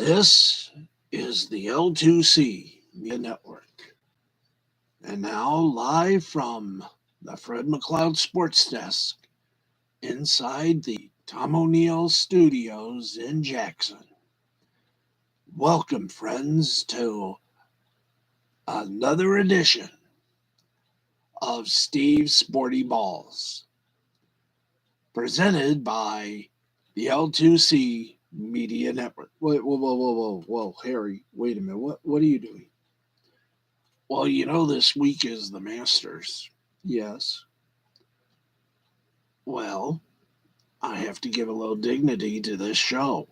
This is the L2C Media Network. And now, live from the Fred McLeod Sports Desk inside the Tom O'Neill Studios in Jackson. Welcome, friends, to another edition of Steve's Sporty Balls, presented by the L2C Media Network. Whoa, Harry, wait a minute. What are you doing? Well, this week is the Masters. Yes. Well, I have to give a little dignity to this show.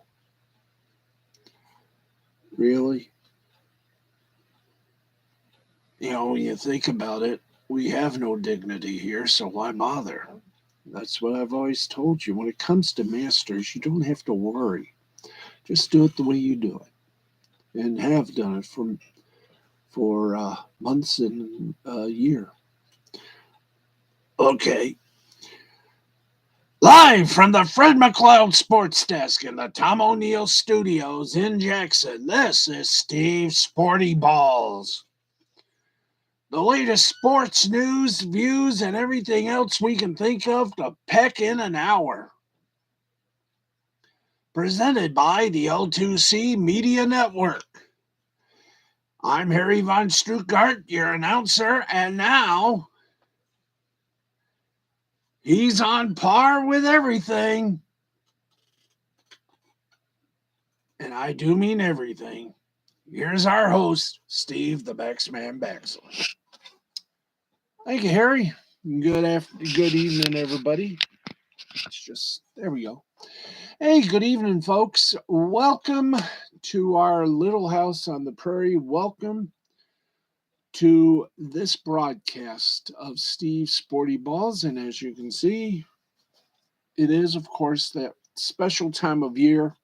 Really? When you think about it, we have no dignity here, so why bother? That's what I've always told you. When it comes to Masters, you don't have to worry. Just do it the way you do it, and have done it for months and a year. Okay. Live from the Fred McLeod Sports Desk in the Tom O'Neill Studios in Jackson, this is Steve's Sporty Balls. The latest sports news, views, and everything else we can think of to peck in an hour. Presented by the L2C Media Network. I'm Harry Von Stuttgart, your announcer, and now he's on par with everything. And I do mean everything. Here's our host, Steve the Baxman Baxley. Thank you, Harry. Good evening, everybody. There we go. Hey, good evening, folks. Welcome to our little house on the prairie. Welcome to this broadcast of Steve's Sporty Balls. And as you can see, it is, of course, that special time of year.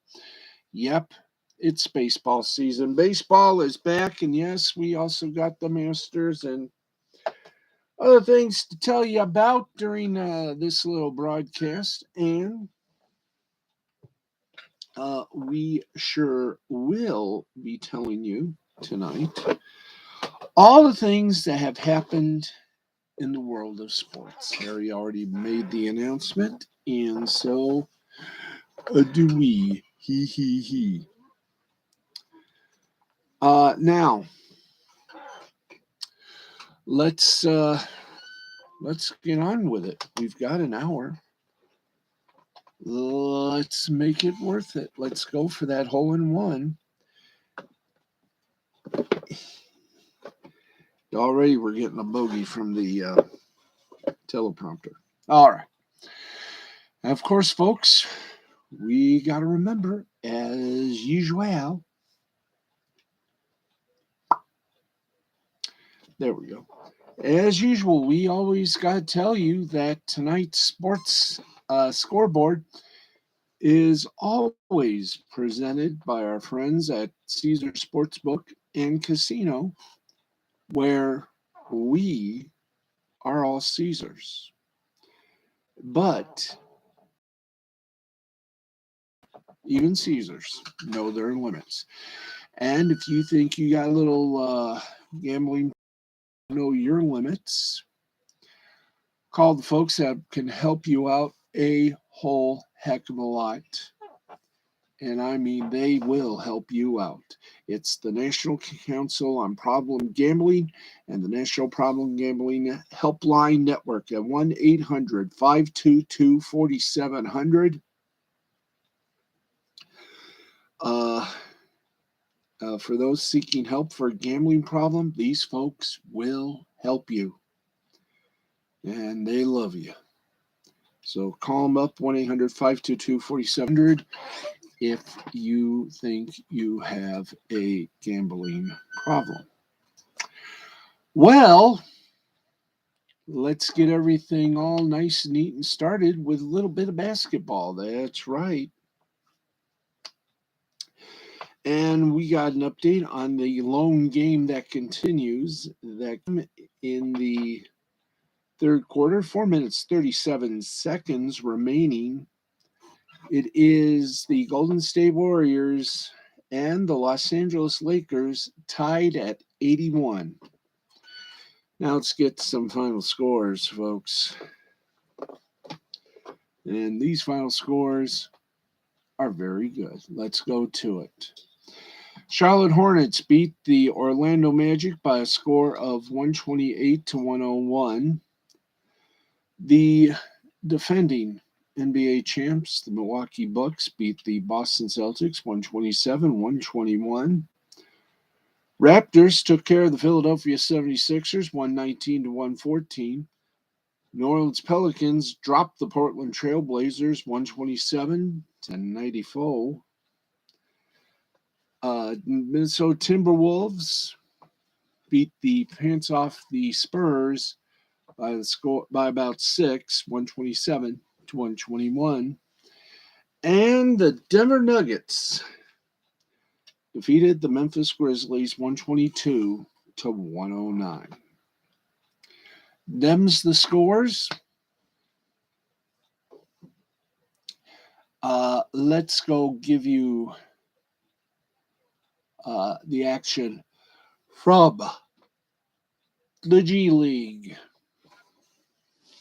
Yep, it's baseball season. Baseball is back, and yes, we also got the Masters and other things to tell you about during this little broadcast. And we sure will be telling you tonight all the things that have happened in the world of sports. Harry already made the announcement, and so do we. He. Now, let's get on with it. We've got an hour. Let's make it worth it. Let's go for that hole in one. Already we're getting a bogey from the teleprompter. All right. And of course, folks, we got to remember, as usual, there we go. As usual, we always got to tell you that tonight's sports scoreboard is always presented by our friends at Caesar Sportsbook and Casino, where we are all Caesars. But even Caesars know their limits. And if you think you got a little gambling, know your limits, call the folks that can help you out a whole heck of a lot. And I mean, they will help you out. It's the National Council on Problem Gambling and the National Problem Gambling Helpline Network at 1-800-522-4700. For those seeking help for a gambling problem, these folks will help you. And they love you. So call them up, 1-800-522-4700, if you think you have a gambling problem. Well, let's get everything all nice and neat and started with a little bit of basketball. That's right. And we got an update on the lone game that continues that in the third quarter, 4 minutes, 37 seconds remaining. It is the Golden State Warriors and the Los Angeles Lakers tied at 81. Now let's get some final scores, folks. And these final scores are very good. Let's go to it. Charlotte Hornets beat the Orlando Magic by a score of 128 to 101. The defending NBA champs, the Milwaukee Bucks, beat the Boston Celtics 127-121. Raptors took care of the Philadelphia 76ers 119 to 114. New Orleans Pelicans dropped the Portland Trail Blazers 127 to 94. Minnesota Timberwolves beat the pants off the Spurs by about 6, 127 to 121. And the Denver Nuggets defeated the Memphis Grizzlies 122 to 109. Them's the scores. Let's go give you the action from the G League.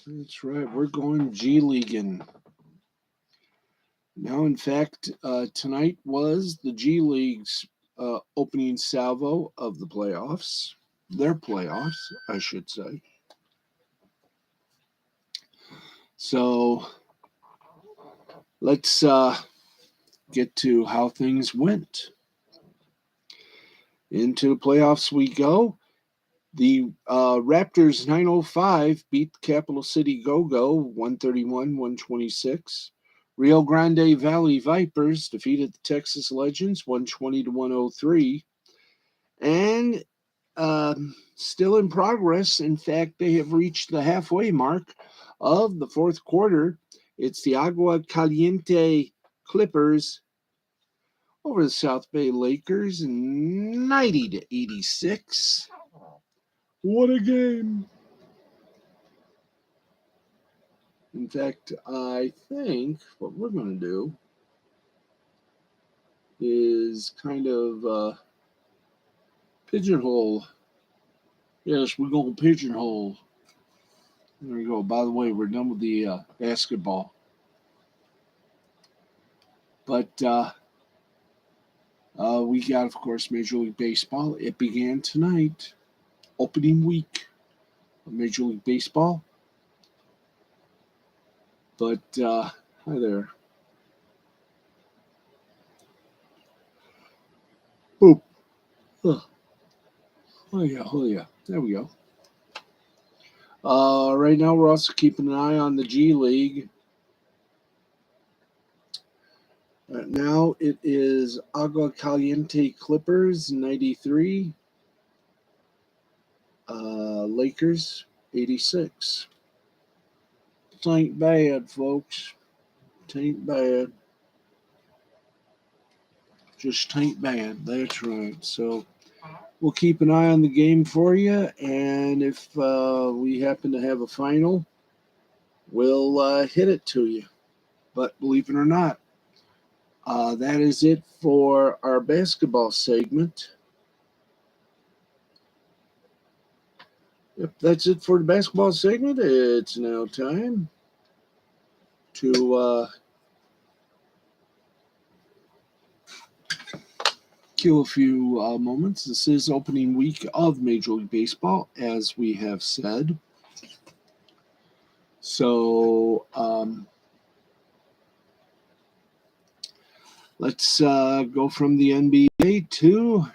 That's right, we're going G Leaguing. Now, in fact, tonight was the G League's opening salvo of the playoffs. Their playoffs, I should say. So, let's get to how things went. Into the playoffs we go. The Raptors 905 beat Capital City Go-Go 131-126. Rio Grande Valley Vipers defeated the Texas Legends 120 to 103. And still in progress. In fact, they have reached the halfway mark of the fourth quarter. It's the Agua Caliente Clippers over the South Bay Lakers 90 to 86. What a game. In fact, I think what we're going to do is kind of pigeonhole. Yes, we're going to pigeonhole. There we go. By the way, we're done with the basketball. But we got, of course, Major League Baseball. It began tonight, opening week of Major League Baseball. But, hi there. Boop. Oh yeah. There we go. Right now, we're also keeping an eye on the G League. Right now, it is Agua Caliente Clippers 93, Lakers 86. It ain't bad, folks. It ain't bad. Just ain't bad. That's right. So we'll keep an eye on the game for you, and if we happen to have a final, we'll hit it to you. But believe it or not, that is it for our basketball segment. Yep, that's it for the basketball segment. It's now time to kill a few moments. This is opening week of Major League Baseball, as we have said. So let's go from the NBA to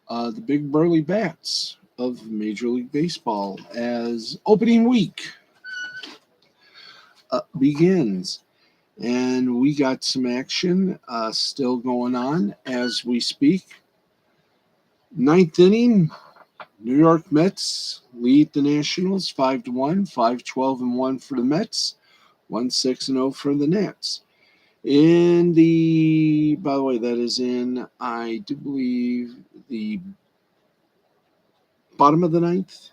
the big burly bats of Major League Baseball as opening week begins. And we got some action still going on as we speak. Ninth inning, New York Mets lead the Nationals 5-1, 5-12-1 for the Mets, 1-6-0 for the Nats. By the way, that is in, I do believe, the bottom of the ninth.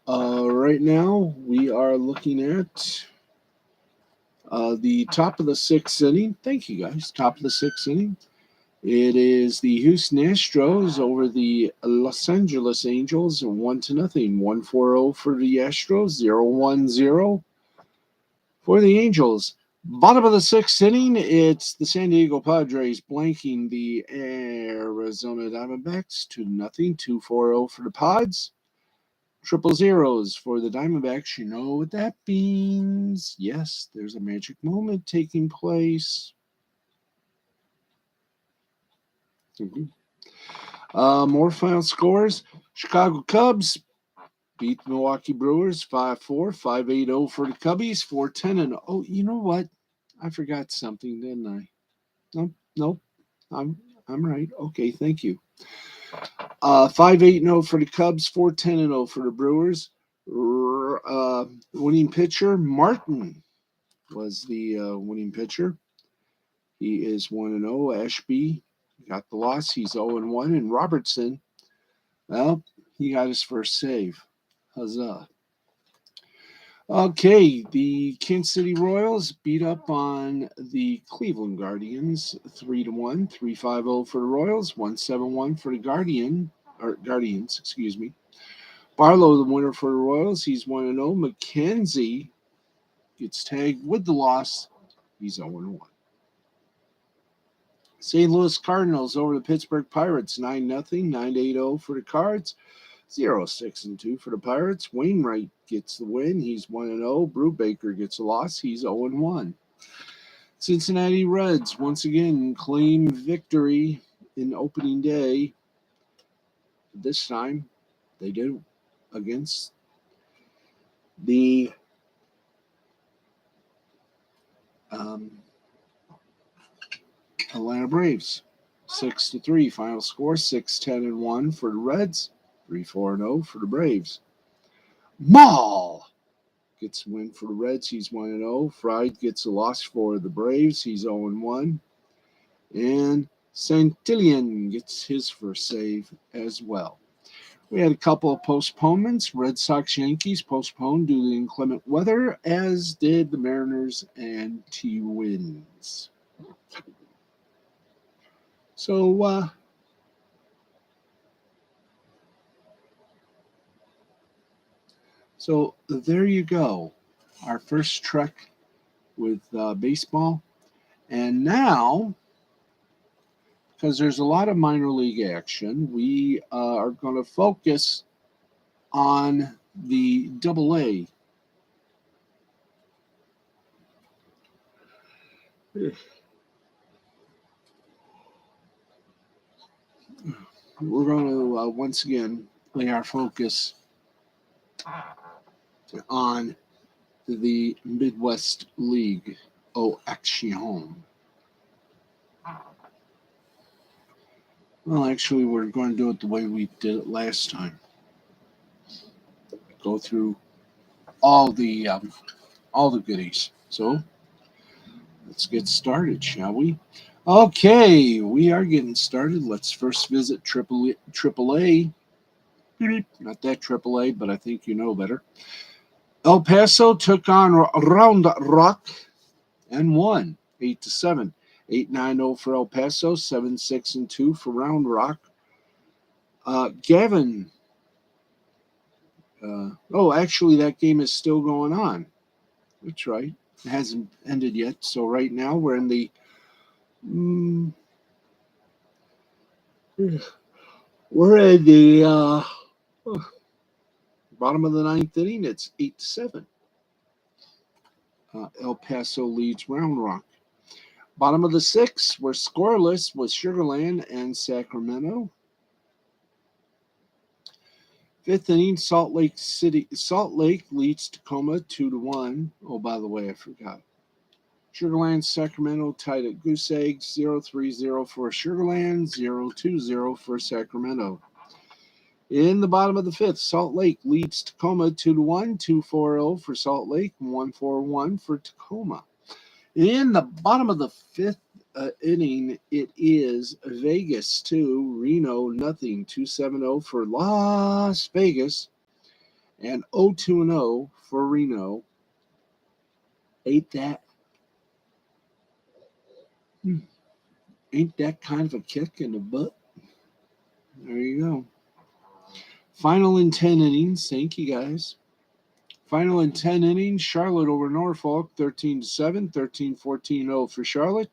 Right now, we are looking at The top of the sixth inning. Thank you, guys. Top of the sixth inning. It is the Houston Astros over the Los Angeles Angels, 1-0. 1-4-0 for the Astros, 0-1-0 for the Angels. Bottom of the sixth inning, it's the San Diego Padres blanking the Arizona Diamondbacks 2-0. 2-4-0 for the Pods. Triple zeros for the Diamondbacks. You know what that means. Yes, there's a magic moment taking place. More final scores. Chicago Cubs beat the Milwaukee Brewers 5-4, 5-8-0 for the Cubbies, 4-10 and oh, you know what? I forgot something, didn't I? Nope. I'm right. Okay, thank you. 5-8-0 for the Cubs, 4-10-0 for the Brewers. Winning pitcher Martin was the winning pitcher. He is 1-0. Ashby got the loss. He's 0-1. And Robertson, well, he got his first save. Huzzah. Okay, the Kansas City Royals beat up on the Cleveland Guardians 3-1, 3-5-0 for the Royals, 1-7-1 for the Guardians, excuse me. Barlow, the winner for the Royals, he's 1-0. McKenzie gets tagged with the loss. He's 0-1. St. Louis Cardinals over the Pittsburgh Pirates 9-0, 9-8-0 for the Cards. 0-6-2 for the Pirates. Wainwright gets the win. He's 1-0. Brubaker gets a loss. He's 0-1. Cincinnati Reds once again claim victory in opening day. This time they do against the Atlanta Braves. 6-3 final score. 6-10-1 for the Reds. 3-4-0 for the Braves. Maul gets a win for the Reds. He's 1-0. Fried gets a loss for the Braves. He's 0-1. And Santillan gets his first save as well. We had a couple of postponements. Red Sox Yankees postponed due to inclement weather, as did the Mariners and Twins. So there you go. Our first trek with baseball. And now, because there's a lot of minor league action, we are going to focus on the AA. We're going to once again lay our focus on the Midwest League au Action. Well, actually, we're going to do it the way we did it last time. Go through all the goodies. So let's get started, shall we? Okay, we are getting started. Let's first visit AAA. Not that AAA, but I think you know better. El Paso took on Round Rock and won 8-7. 8-9-0 for El Paso, 7-6-2 for Round Rock. Gavin. Actually, that game is still going on. That's right. It hasn't ended yet. So right now we're in the bottom of the ninth inning. It's 8-7. El Paso leads Round Rock. Bottom of the sixth, we're scoreless with Sugarland and Sacramento. Fifth inning, Salt Lake leads Tacoma 2-1. Oh, by the way, I forgot. Sugarland, Sacramento tied at Goose Eggs, 0-3-0 for Sugarland, 0-2-0 for Sacramento. In the bottom of the fifth, Salt Lake leads Tacoma 2-1, 2-4-0 for Salt Lake, 1-4-1 for Tacoma. In the bottom of the fifth inning, it is Vegas 2, Reno 0, 2-7-0 for Las Vegas, and 0-2-0 for Reno. Ain't that Ain't that kind of a kick in the butt? There you go. Final in 10 innings. Thank you, guys. Final in 10 innings. Charlotte over Norfolk, 13-7, 13-14-0 for Charlotte,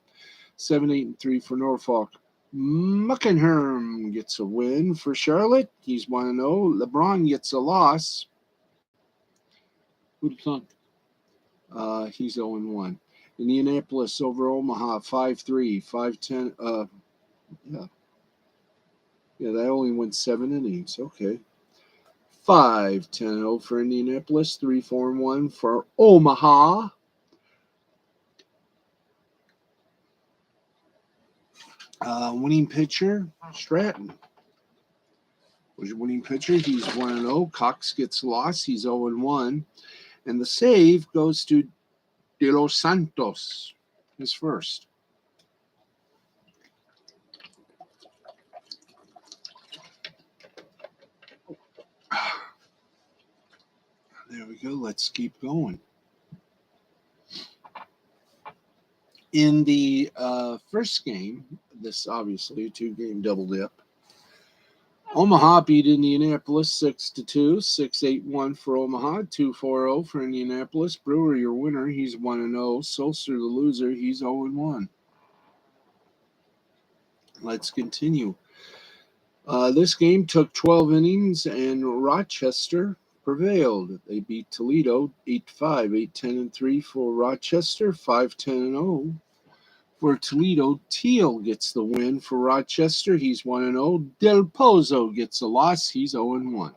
7-8-3 for Norfolk. Muckenherm gets a win for Charlotte. He's 1-0. LeBron gets a loss. Who'd have thunk? He's 0-1. Indianapolis over Omaha, 5-3, 5-10. Yeah, that only went 7 innings. Okay. 5-10-0 for Indianapolis, 3-4-1 for Omaha. Winning pitcher, Stratton. Was your winning pitcher? He's 1-0. Cox gets lost. He's 0-1. And the save goes to De Los Santos, his first. There we go. Let's keep going. In the first game, this obviously a 2-game double dip. Omaha beat Indianapolis 6-2, 6-8-1 for Omaha, 2-4-0 for Indianapolis. Brewer, your winner, he's 1-0. Solster, the loser, he's 0-1. Let's continue. This game took 12 innings, and Rochester prevailed. They beat Toledo 8-5, 8-10-3 for Rochester, 5-10-0 for Toledo. Teal gets the win for Rochester. He's 1-0. Del Pozo gets a loss. He's 0-1.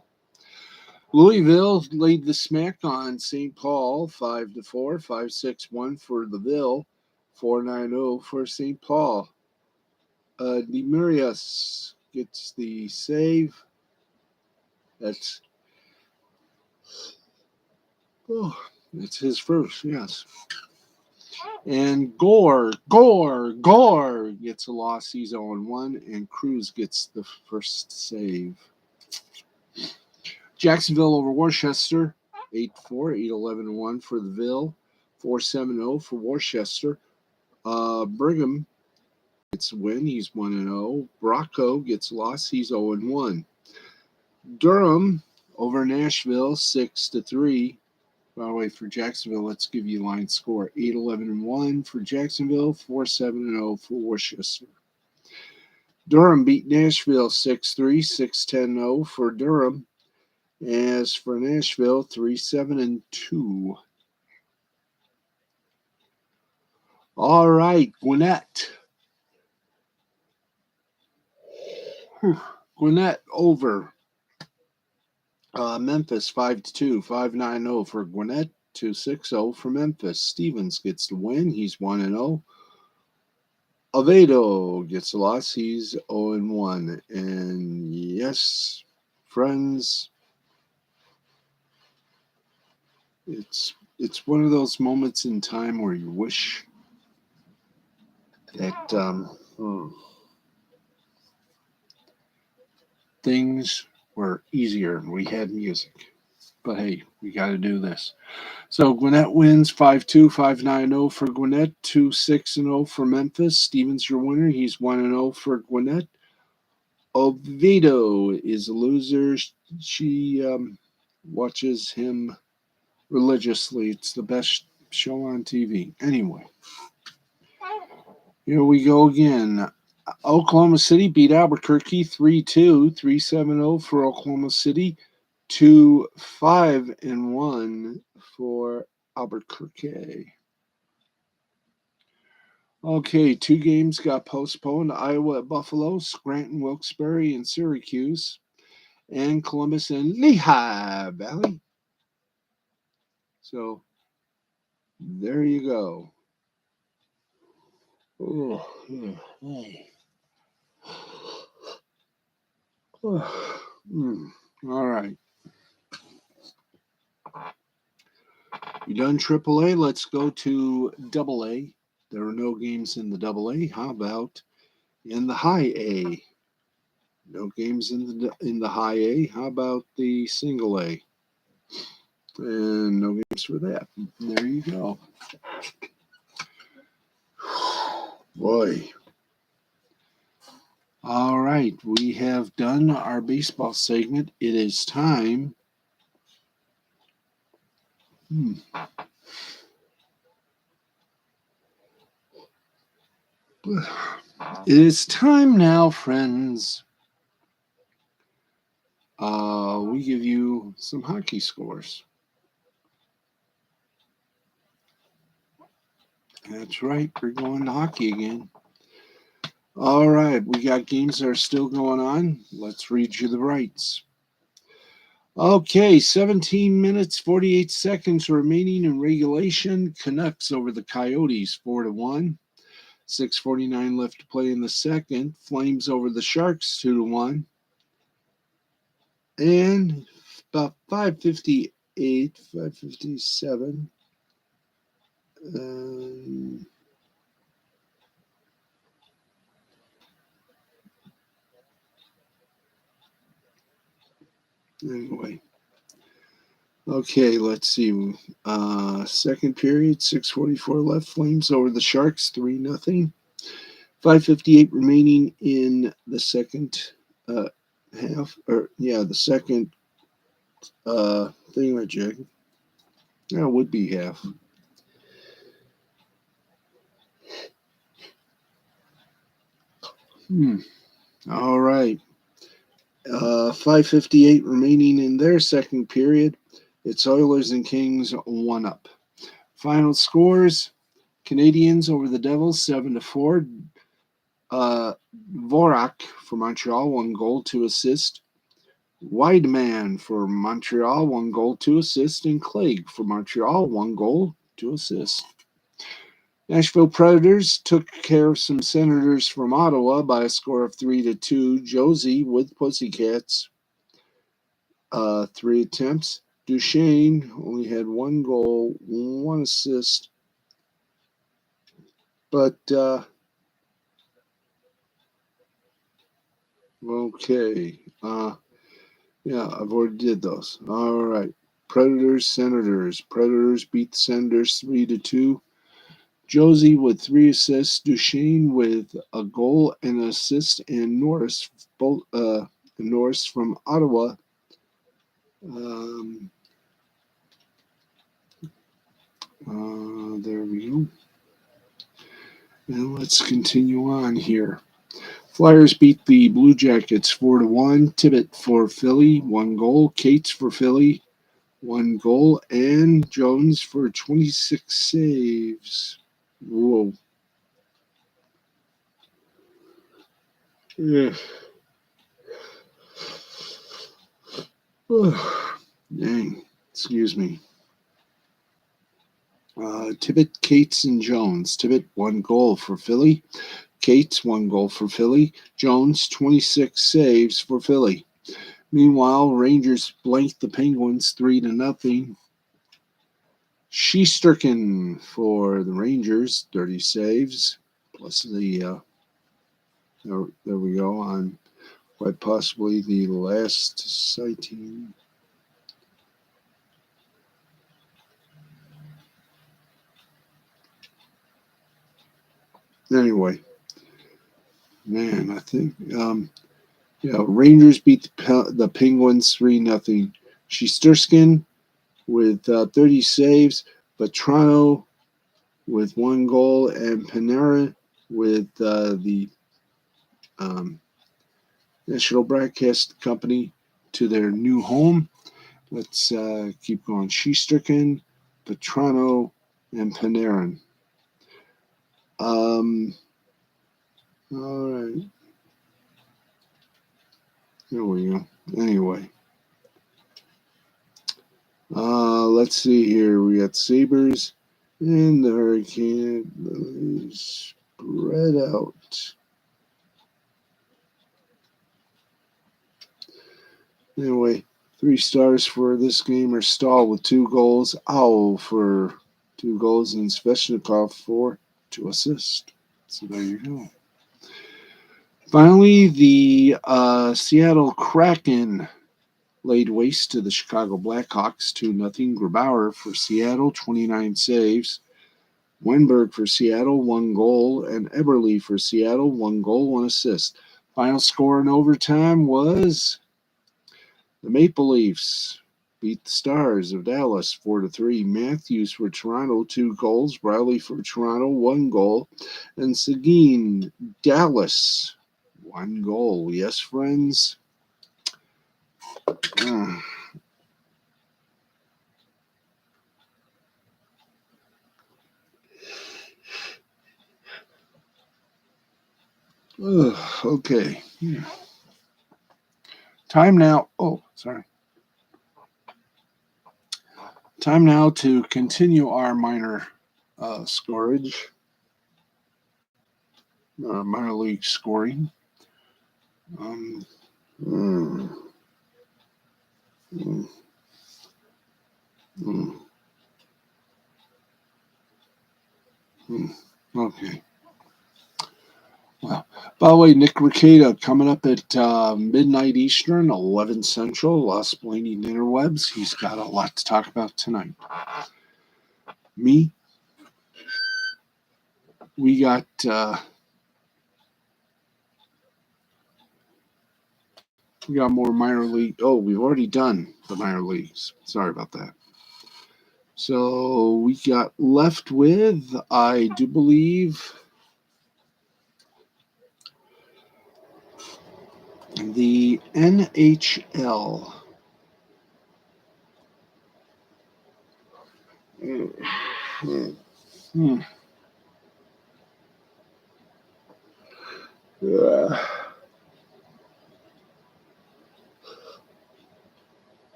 Louisville laid the smack on St. Paul 5-4, 5-6-1 for the Ville, 4-9-0 for St. Paul. Demarius gets the save. That's his first, yes. And Gore gets a loss. He's 0-1, and Cruz gets the first save. Jacksonville over Worcester, 8-4, 8-11-1 for the Ville, 4-7-0 for Worcester. Brigham gets a win. He's 1-0. Bracco gets a loss. He's 0-1. Durham over Nashville, 6-3. By the way, for Jacksonville, let's give you line score. 8-11-1 for Jacksonville, 4-7-0 for Worcester. Durham beat Nashville 6-3, 6-10-0 for Durham. As for Nashville, 3-7-2. All right, Gwinnett. Gwinnett over Memphis 5-2, 5-9-0 for Gwinnett, 2-6-0 for Memphis. Stevens gets the win. He's 1-0. Oviedo gets a loss. He's 0-1. And yes, friends, it's one of those moments in time where you wish that things were easier and we had music. But hey, we got to do this. So Gwinnett wins 5-2, 5-9-0 for Gwinnett, 2-6-0 for Memphis. Stevens, your winner. He's 1-0 for Gwinnett. Oviedo is a loser. She watches him religiously. It's the best show on TV. Anyway, here we go again. Oklahoma City beat Albuquerque 3-2, 3-7-0 for Oklahoma City, 2-5-1 for Albuquerque. Okay, 2 games got postponed. Iowa at Buffalo, Scranton, Wilkes-Barre, and Syracuse, and Columbus and Lehigh Valley. So, there you go. All right. You done AAA? Let's go to AA. There are no games in the AA. How about in the High A? No games in the High A. How about the Single A? And no games for that. There you go. Boy. All right, we have done our baseball segment. It is time. It is time now, friends. We give you some hockey scores. That's right, we're going to hockey again. All right, we got games that are still going on. Let's read you the rights. Okay, 17 minutes, 48 seconds remaining in regulation. Canucks over the Coyotes 4-1. 6:49 left to play in the second. Flames over the Sharks 2-1. And about 5:58, 5:57. Anyway. Okay, let's see. Second period, 6:44 left. Flames over the Sharks, 3-0. 5:58 remaining in the second half, the second thingamajig. That would be half. All right. 5:58 remaining in their second period. It's Oilers and Kings 1-up. Final scores: Canadiens over the Devils 7-4. Vorak for Montreal, 1 goal, 2 assists. Wideman for Montreal, 1 goal, 2 assists. And Clegg for Montreal, 1 goal, 2 assists. Nashville Predators took care of some Senators from Ottawa by a score of 3-2. Josie with Pussycats, 3 attempts. Duchesne only had 1 goal, 1 assist. But, okay. I've already did those. All right. Predators, Senators. Predators beat the Senators 3-2. Josie with 3 assists. Duchesne with a goal and an assist. And Norris, Norris from Ottawa. There we go. Now let's continue on here. Flyers beat the Blue Jackets 4-1. Tibbet for Philly, 1 goal. Cates for Philly, 1 goal. And Jones for 26 saves. Whoa. Yeah. Dang. Excuse me. Tibbet, Cates, and Jones. Tibbet, 1 goal for Philly. Cates, 1 goal for Philly. Jones, 26 saves for Philly. Meanwhile, Rangers blanked the Penguins 3-0. Shesterkin for the Rangers, 30 saves. Plus the, there we go, on quite possibly the last sighting. Anyway, man, I think, Rangers beat the Penguins 3-0. Shesterkin with 30 saves, Vetrano with 1 goal, and Panarin with the National Broadcast Company to their new home. Let's keep going. Shesterkin, Vetrano, and Panarin. All right. There we go. Anyway. Let's see here. We got Sabres and the Hurricane spread out. Anyway, 3 stars for this game are Stahl with 2 goals, Owl for 2 goals, and Svechnikov for 2 assists. So there you go. Finally, the Seattle Kraken laid waste to the Chicago Blackhawks 2-0. Grubauer for Seattle, 29 saves. Wenberg for Seattle, 1 goal, and Eberle for Seattle, 1 goal, 1 assist. Final score in overtime was the Maple Leafs beat the Stars of Dallas 4-3. Matthews for Toronto, 2 goals. Riley for Toronto, 1 goal. And Seguin, Dallas, 1 goal. Yes, friends. Okay. Time now. Oh, sorry. Time now to continue our minor scorage, minor league scoring. Mm, mm, mm, okay. Well, by the way, Nick Ricada coming up at midnight Eastern, 11 Central, Los Blaney Interwebs. He's got a lot to talk about tonight. Me, we got more minor league. Oh, we've already done the minor leagues. Sorry about that. So we got left with, I do believe, the NHL.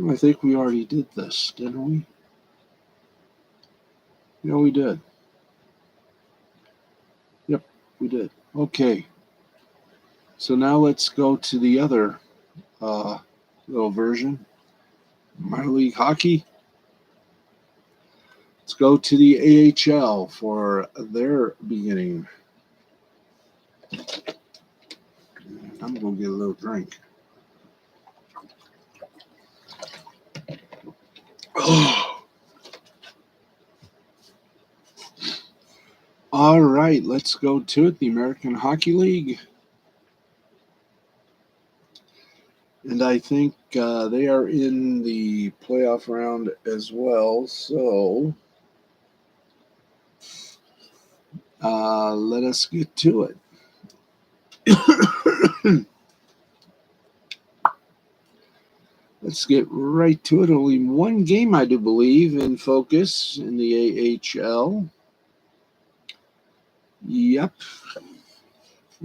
I think we already did this, didn't we? Yeah, we did. Yep, we did. Okay. So now let's go to the other little version. Minor League Hockey. Let's go to the AHL for their beginning. I'm going to get a little drink. All right, let's go to it. The American Hockey League. And I think they are in the playoff round as well. So let us get to it. Let's get right to it. Only one game, I do believe, in focus in the AHL. Yep.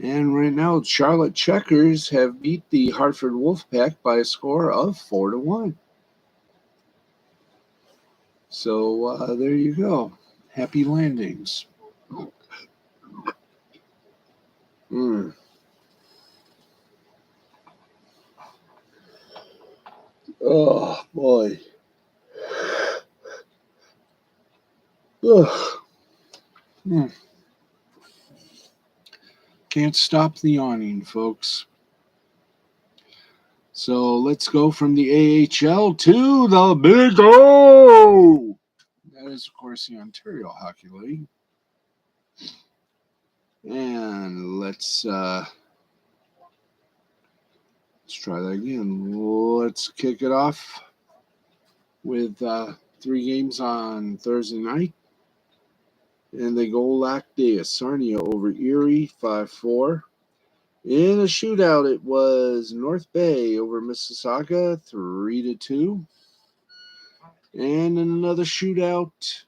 And right now, Charlotte Checkers have beat the Hartford Wolfpack by a score of 4-1. So there you go. Happy landings. Oh, boy. Ugh. Can't stop the yawning, folks. So let's go from the AHL to the Big O. That is, of course, the Ontario Hockey League. And let's try that again. Let's kick it off with 3 games on Thursday night. And they go Lac de Sarnia over Erie 5-4. In a shootout, it was North Bay over Mississauga 3-2. And in another shootout,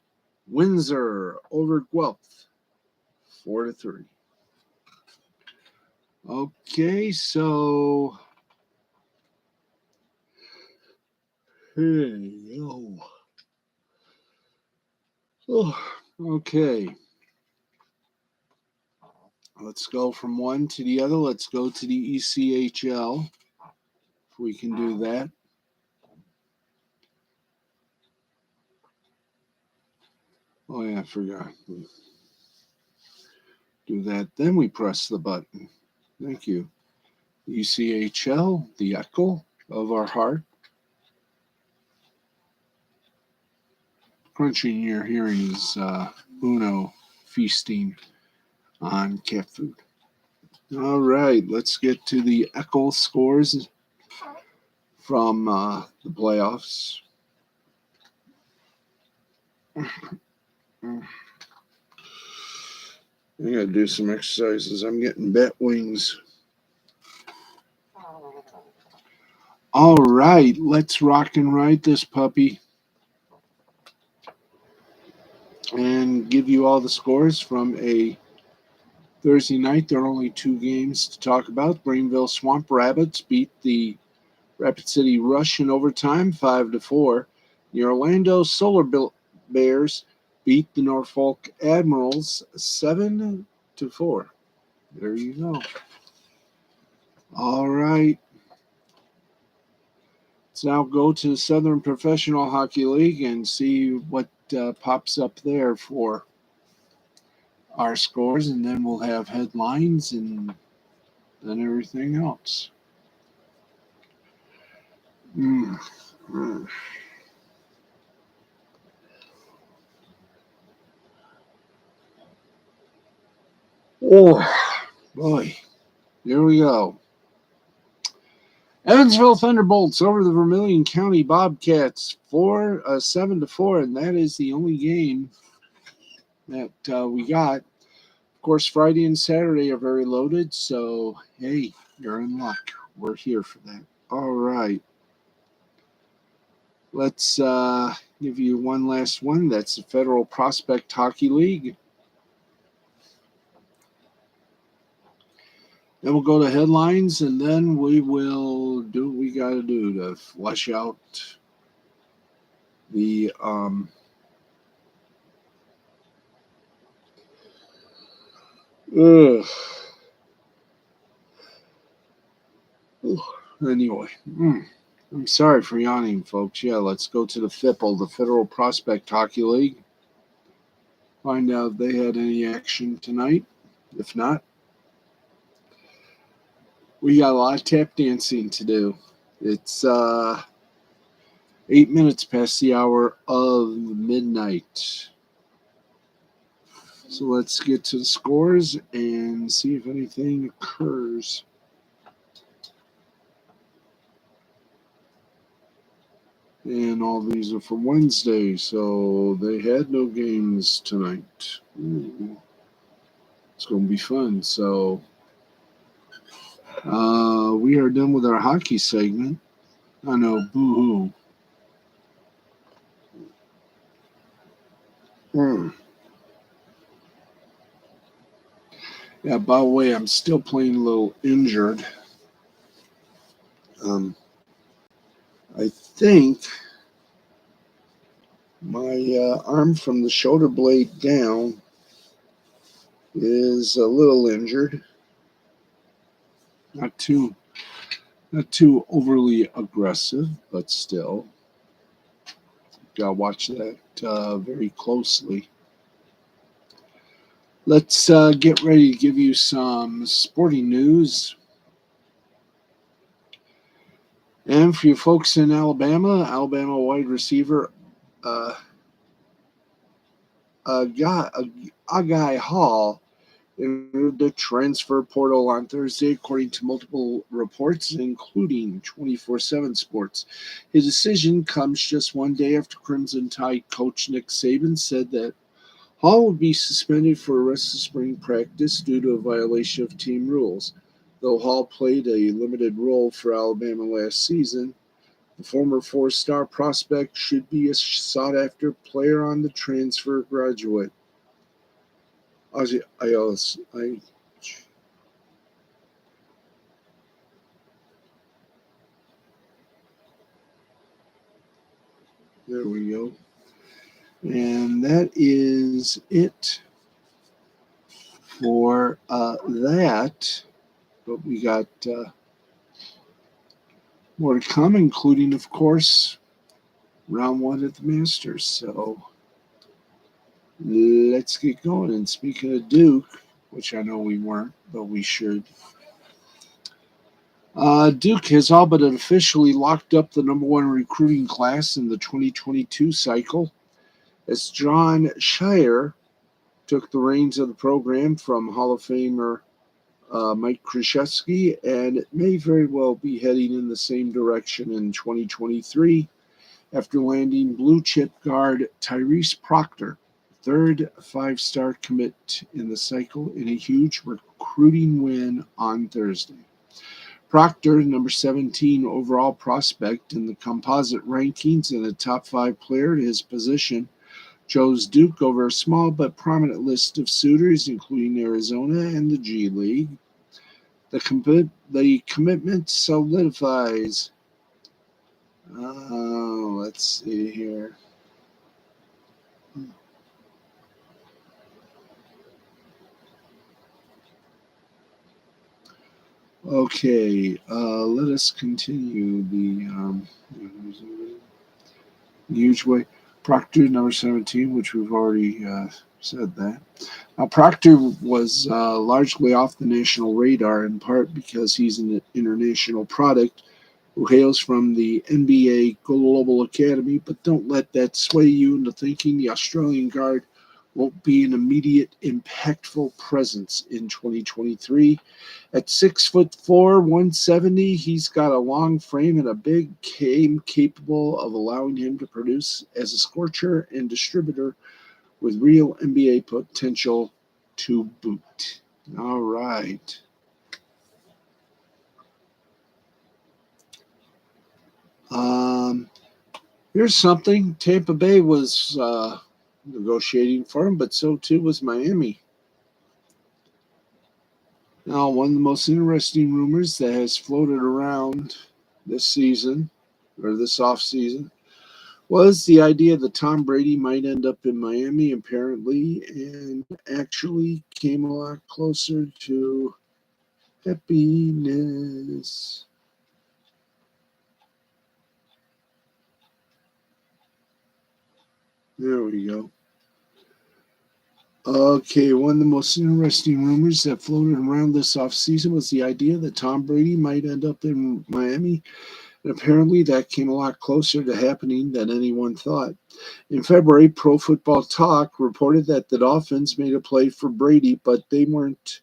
Windsor over Guelph 4-3. Okay, so okay. Let's go from one to the other. Let's go to the ECHL, if we can do that. Oh, yeah, I forgot. Do that. Then we press the button. Thank you. ECHL, the echo of our heart. crunching you're hearing is Uno feasting on cat food. All right, let's get to the Echo scores from the playoffs. I gotta do some exercises. I'm getting bat wings. All right, let's rock and ride this puppy and give you all the scores from a Thursday night. There are only two games to talk about. Greenville Swamp Rabbits beat the Rapid City Rush in overtime, 5-4. The Orlando Solar Bears beat the Norfolk Admirals 7-4. There you go. All right. Let's now go to the Southern Professional Hockey League and see what pops up there for our scores, and then we'll have headlines and then everything else. Mm. Mm. Oh, boy. Here we go. Evansville Thunderbolts over the Vermilion County Bobcats 7-4, and that is the only game that we got. Of course, Friday and Saturday are very loaded, so hey, you're in luck. We're here for that. All right. Let's give you one last one. That's the Federal Prospect Hockey League. Then we'll go to headlines, and then we will do what we got to do to flesh out the anyway. I'm sorry for yawning, folks. Yeah, let's go to the FIPL, the Federal Prospect Hockey League. Find out if they had any action tonight. If not, we got a lot of tap dancing to do. It's 8 minutes past the hour of midnight. So let's get to the scores and see if anything occurs. And all these are for Wednesday, so they had no games tonight. Ooh. It's going to be fun. So we are done with our hockey segment. I know, boo-hoo. Yeah, by the way, I'm still playing a little injured. I think my arm from the shoulder blade down is a little injured. Not too overly aggressive, but still. Gotta watch that very closely. Let's get ready to give you some sporting news. And for you folks in Alabama wide receiver Agai Hall entered the transfer portal on Thursday, according to multiple reports, including 24/7 Sports. His decision comes just one day after Crimson Tide coach Nick Saban said that Hall would be suspended for the rest of spring practice due to a violation of team rules. Though Hall played a limited role for Alabama last season, the former four-star prospect should be a sought-after player on the transfer graduate. There we go. And that is it for that. But we got more to come, including, of course, round one at the Masters. So let's get going. And speaking of Duke, which I know we weren't, but we should. Duke has all but officially locked up the number one recruiting class in the 2022 cycle, as John Shire took the reins of the program from Hall of Famer Mike Krzyzewski, and it may very well be heading in the same direction in 2023 after landing blue chip guard Tyrese Proctor, third five-star commit in the cycle, in a huge recruiting win on Thursday. Proctor, number 17 overall prospect in the composite rankings and a top 5 player at his position, chose Duke over a small but prominent list of suitors, including Arizona and the G League. The commitment solidifies. Let's see here. Okay, let us continue the huge way. Proctor, number 17, which we've already said that. Now, Proctor was largely off the national radar, in part because he's an international product who hails from the NBA Global Academy, but don't let that sway you into thinking the Australian guard won't be an immediate, impactful presence in 2023. At 6'4", 170, he's got a long frame and a big game capable of allowing him to produce as a scorcher and distributor with real NBA potential to boot. All right. Here's something. Tampa Bay was negotiating for him, but so too was Miami. Now, one of the most interesting rumors that has floated around this season, or this offseason, was the idea that Tom Brady might end up in Miami, apparently, and actually came a lot closer to happiness. There we go. Okay, one of the most interesting rumors that floated around this offseason was the idea that Tom Brady might end up in Miami, and apparently that came a lot closer to happening than anyone thought. In February, Pro Football Talk reported that the Dolphins made a play for Brady, but they weren't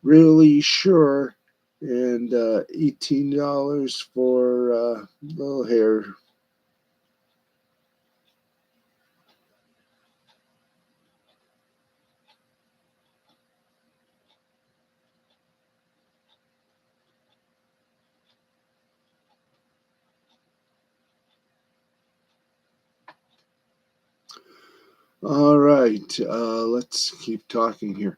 really sure, and $18 for little hair. All right, let's keep talking here.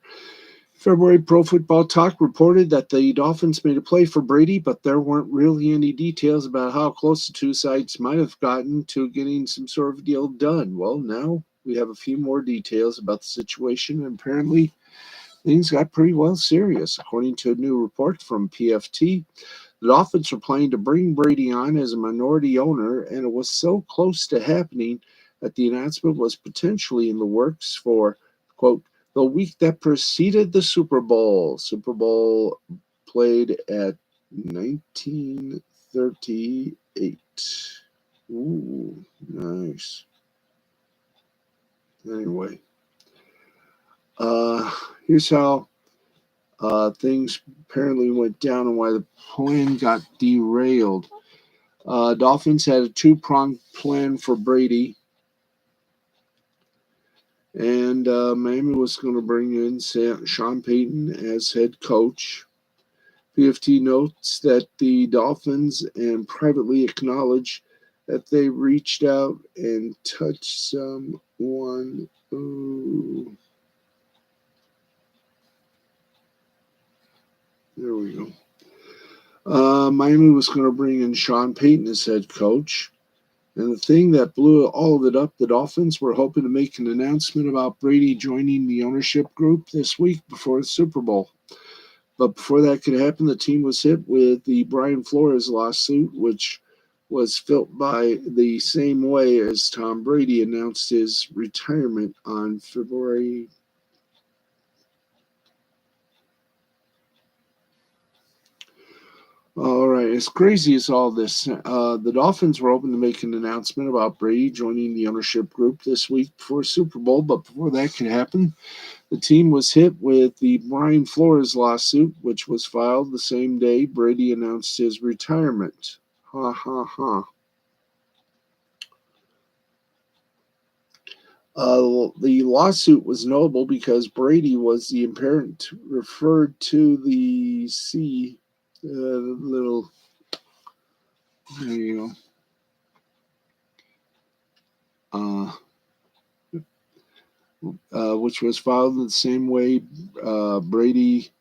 February Pro Football Talk reported that the Dolphins made a play for Brady, but there weren't really any details about how close the two sides might have gotten to getting some sort of deal done. Well, now we have a few more details about the situation, and apparently things got pretty well serious. According to a new report from PFT, the Dolphins were planning to bring Brady on as a minority owner, and it was so close to happening that the announcement was potentially in the works for, quote, the week that preceded the Super Bowl. Super Bowl played at 1938. Ooh, nice. Anyway, here's how things apparently went down and why the plan got derailed. Dolphins had a two-pronged plan for Brady, and Miami was going to bring in Sean Payton as head coach. PFT notes that the Dolphins and privately acknowledge that they reached out and touched someone. Ooh. There we go. Miami was going to bring in Sean Payton as head coach. And the thing that blew all of it up, the Dolphins were hoping to make an announcement about Brady joining the ownership group this week before the Super Bowl. But before that could happen, the team was hit with the Brian Flores lawsuit, which was felt by the same way as Tom Brady announced his retirement on February. All right, as crazy as all this, the Dolphins were open to make an announcement about Brady joining the ownership group this week before Super Bowl, but before that could happen, the team was hit with the Brian Flores lawsuit, which was filed the same day Brady announced his retirement. Ha ha ha. The lawsuit was notable because Brady was the parent referred to the little, there you go, which was filed in the same way Brady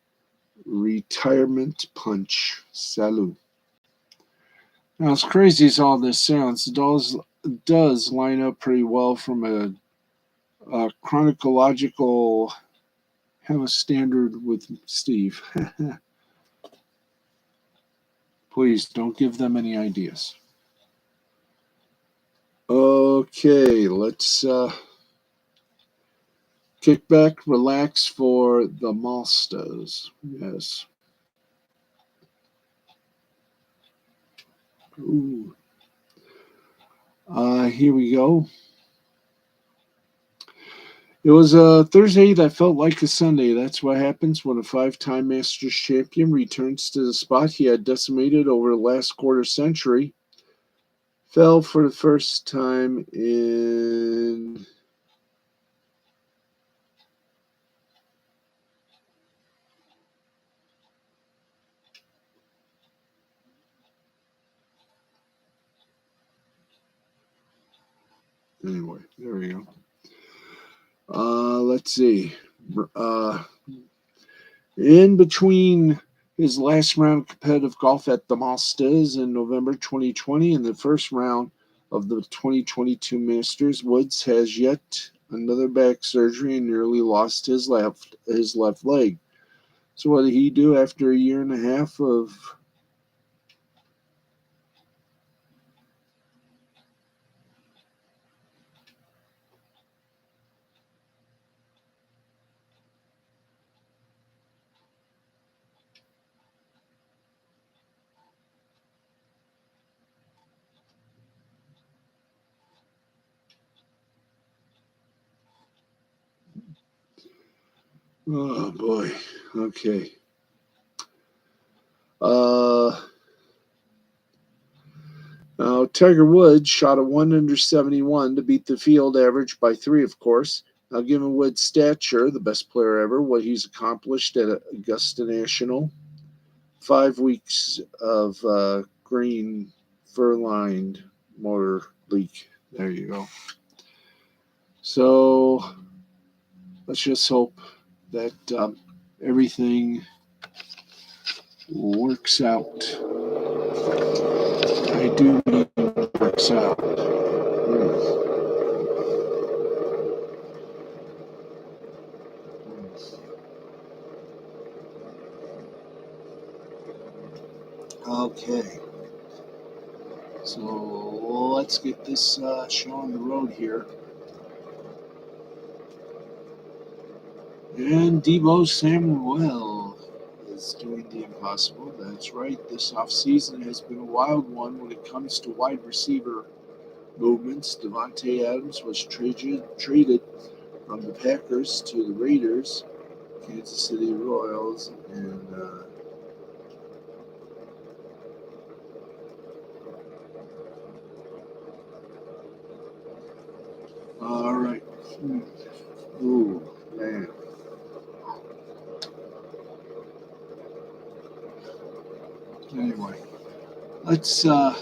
retirement punch. Salute. Now, as crazy as all this sounds, it does line up pretty well from a chronological have a standard with Steve. Please don't give them any ideas. Okay, let's kick back, relax for the Malstas. Yes. Ooh. Here we go. It was a Thursday that felt like a Sunday. That's what happens when a five-time Masters champion returns to the spot he had decimated over the last quarter century. Fell for the first time in anyway. There we go. Let's see. Uh, in between his last round of competitive golf at the Masters in November 2020 and the first round of the 2022 Masters, Woods has yet another back surgery and nearly lost his left leg. So what did he do after a year and a half of? Oh boy. Okay. Uh, Now Tiger Woods shot a 1 under 71 to beat the field average by 3, of course. Now, given Woods' stature, the best player ever, what he's accomplished at Augusta National, 5 weeks of green fur-lined motor leak. There you go. So let's just hope that everything works out. I do mean works out. Okay, so let's get this show on the road here. And Debo Samuel is doing the impossible. That's right. This offseason has been a wild one when it comes to wide receiver movements. Devontae Adams was traded from the Packers to the Raiders, Kansas City Royals, and all right. Ooh, man. Anyway, let's okay.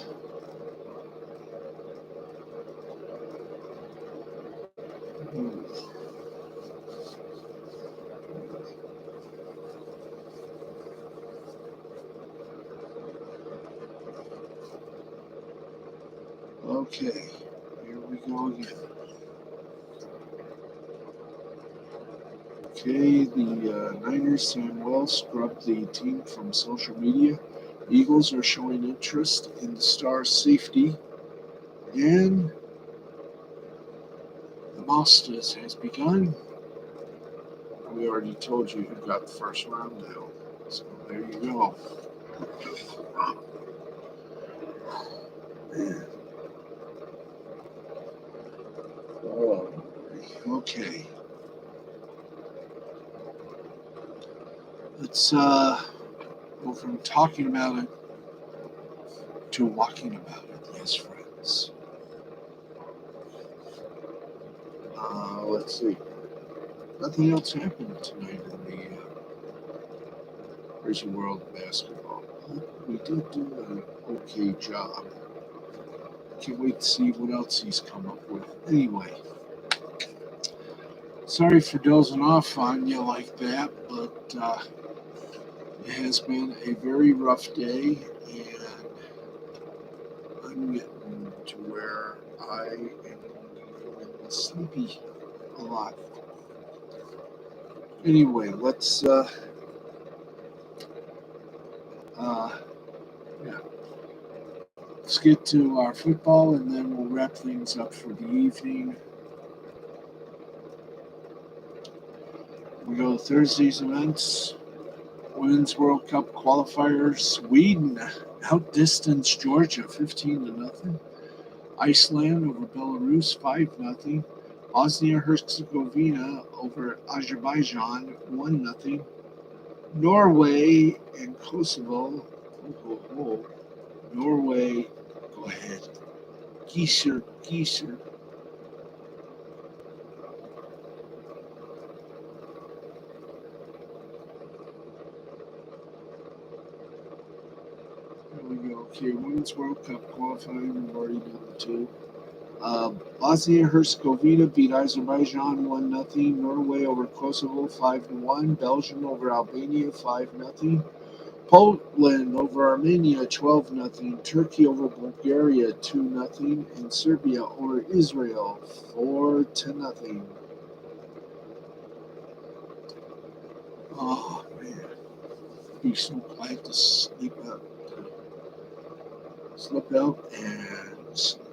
Here we go again. Okay, the Niners, Sam Wells scrubbed the team from social media. Eagles are showing interest in the star's safety, and the Masters has begun. We already told you who got the first round now, so there you go. Man. Oh, okay. Let's go from talking about it to walking about it. Yes, friends. Let's see. Nothing else happened tonight in the crazy world of basketball. But we did do an okay job. Can't wait to see what else he's come up with. Anyway, sorry for dozing off on you like that, but it has been a very rough day, and I'm getting to where I am feeling sleepy a lot. Anyway, uh, yeah, let's get to our football, and then we'll wrap things up for the evening. We go to Thursday's events. Women's World Cup qualifiers. Sweden outdistanced Georgia 15-0. Iceland over Belarus 5-0. Bosnia-Herzegovina over Azerbaijan 1-0. Norway and Kosovo. Norway, go ahead. Geeser. There we go. Okay, Women's World Cup qualifying. We've already done the two. Bosnia-Herzegovina beat Azerbaijan 1-0. Norway over Kosovo 5-1. Belgium over Albania 5-0. Poland over Armenia 12-0. Turkey over Bulgaria 2-0. And Serbia over Israel 4-0. Oh man, be so glad to sleep out. Slip out and sleep.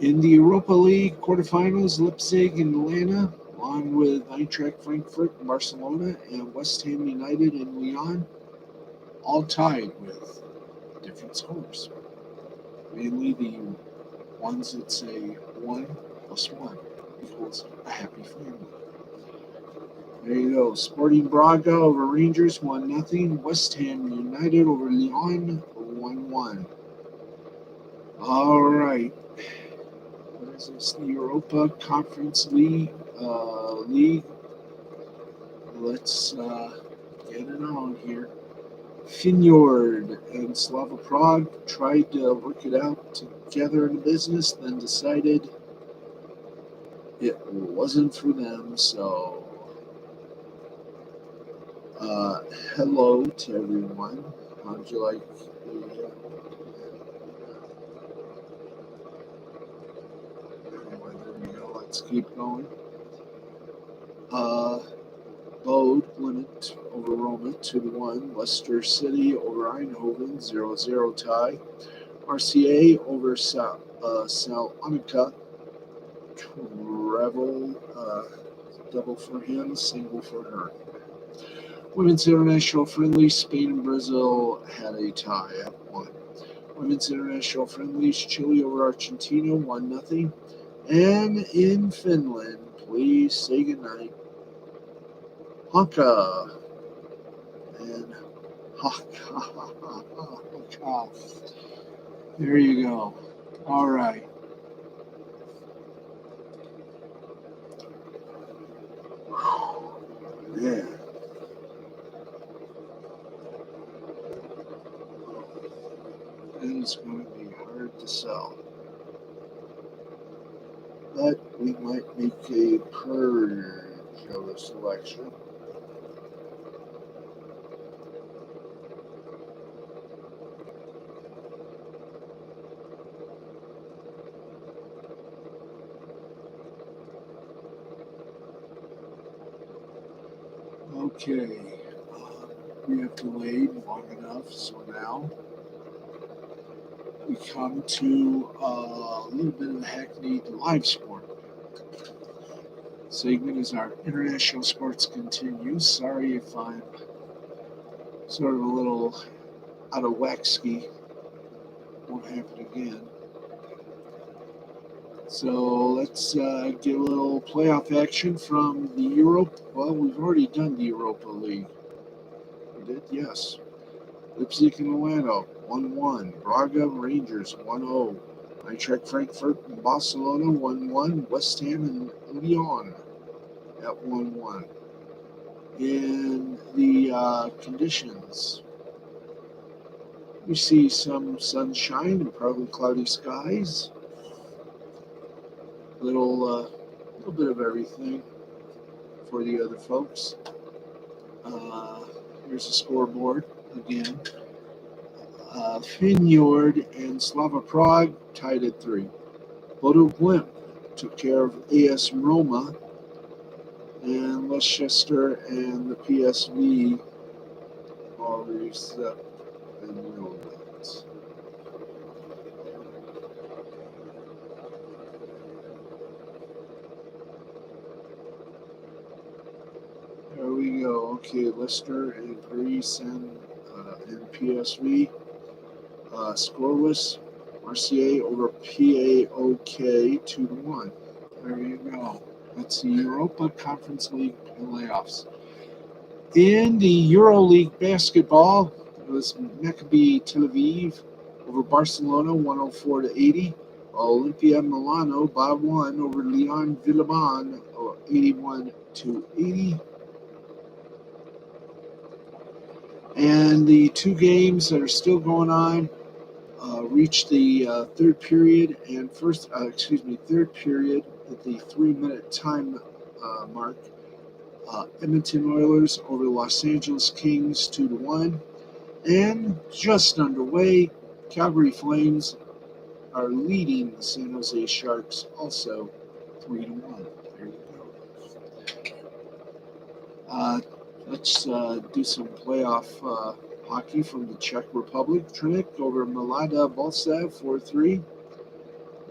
In the Europa League quarterfinals, Leipzig and Atlanta, along with Eintracht Frankfurt, Barcelona, and West Ham United and Lyon, all tied with different scores. Mainly the ones that say 1 plus 1 equals a happy family. There you go. Sporting Braga over Rangers 1-0. West Ham United over Lyon 1-1. All right. What is this? The Europa Conference League. Let's get it on here. Feyenoord and Slava Prague tried to work it out together in business, then decided it wasn't for them. So, hello to everyone. How'd you like the? Anyway, there we go. Let's keep going. Bode Limit over Roma 2-1. Leicester City over Eindhoven 0-0 tie. RCA over Salonika. Treble, double for him, single for her. Women's International Friendlies, Spain and Brazil had a tie at 1. Women's International Friendlies, Chile over Argentina 1-0. And in Finland, please say goodnight. Honka and Honka. There you go. All right. Yeah. It is going to be hard to sell. But we might make a purge of a selection. Okay, we have delayed long enough, so now we come to a little bit of the hackneyed live sport segment as our international sports continues. Sorry if I'm sort of a little out of whack ski. Won't happen again. So let's get a little playoff action from the Europe. Well, we've already done the Europa League. We did, yes. Leipzig and Atlanta, 1-1. Braga Rangers, 1-0. Eintracht Frankfurt and Barcelona, 1-1. West Ham and Lyon at 1-1. In the conditions, we see some sunshine and partly cloudy skies. Little bit of everything for the other folks. Here's the scoreboard again. Feyenoord and Slava Prague tied at 3. Bodo Glimt took care of AS Roma, and Leicester and the PSV all reached up and know that. There we go. Okay, Leicester and Greece and PSV scoreless. Marseille over PAOK 2-1. There you go. That's the Europa Conference League playoffs. In the EuroLeague basketball, it was Maccabi Tel Aviv over Barcelona 104-80. Olympia Milano by 1 over Lyon Villeurbanne 81-80. And the two games that are still going on reached the third period third period at the 3-minute time mark. Edmonton Oilers over Los Angeles Kings 2-1. And just underway, Calgary Flames are leading the San Jose Sharks also 3-1. There you go. Let's do some playoff hockey from the Czech Republic. Trinik over Mlada Boleslav 4-3.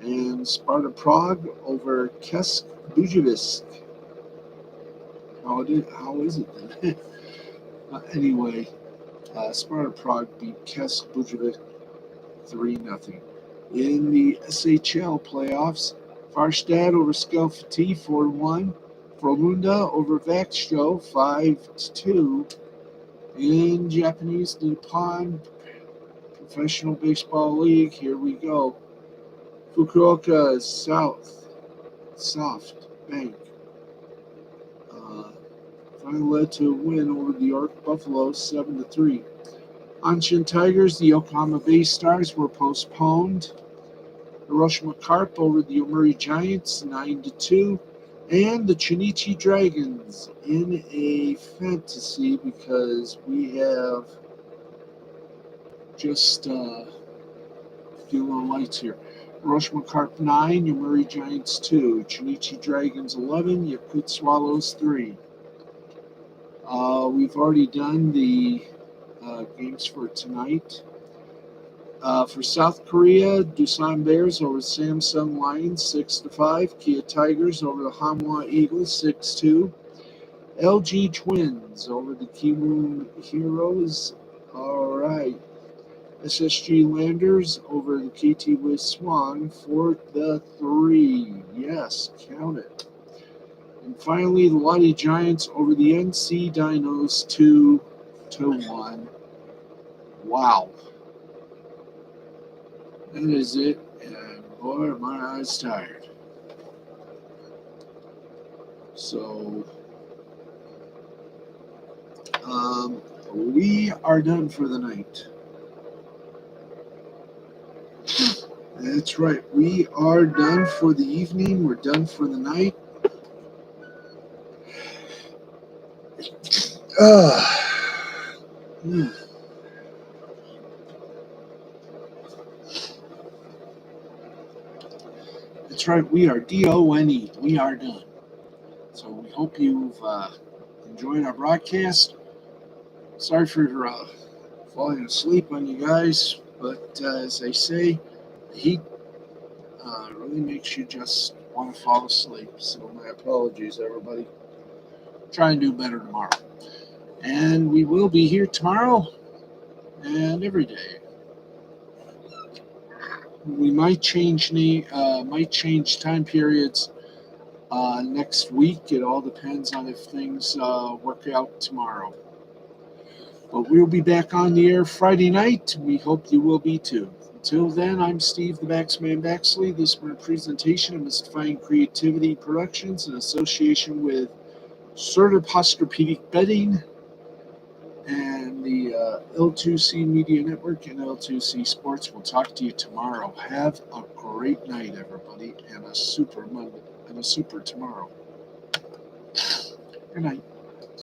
And Sparta Prague over Kesk Bujovic. How is it then? Anyway, Sparta Prague beat Kesk Bujovic 3-0. In the SHL playoffs, Farstad over Skelfati 4-1. Frölunda over Växjö 5-2. In Japanese Nippon Professional Baseball League, here we go. Fukuoka Soft Bank finally led to a win over the York Buffalo 7-3. Anshin Tigers, the Yokohama Bay Stars were postponed. Hiroshima Carp over the Yomiuri Giants 9-2. And the Chunichi Dragons in a fantasy because we have just a few little lights here. Hiroshima Carp 9, Yomiuri Giants 2, Chunichi Dragons 11, Yakut Swallows 3. We've already done the games for tonight. For South Korea, Doosan Bears over Samsung Lions 6-5. Kia Tigers over the Hanwha Eagles 6-2. LG Twins over the Kiwoom Heroes. All right. SSG Landers over the KT Wiz Swan 4-3. Yes, count it. And finally, the Lottie Giants over the NC Dinos 2-1. Wow. That is it. And boy, are my eyes tired. So, we are done for the night. That's right. We are done for the evening. We're done for the night. That's right. We are DONE. We are done. So we hope you've enjoyed our broadcast. Sorry for falling asleep on you guys, but as they say, the heat really makes you just want to fall asleep. So my apologies, everybody. Try and do better tomorrow. And we will be here tomorrow and every day. We might change time periods next week. It all depends on if things work out tomorrow. But we'll be back on the air Friday night. We hope you will be too. Until then, I'm Steve the Baxman Baxley. This has been a presentation of Mystifying Creativity Productions in association with Assertive Posturpedic Bedding and the L2C Media Network and L2C Sports. We'll talk to you tomorrow. Have a great night, everybody, and a super Monday and a super tomorrow. Good night.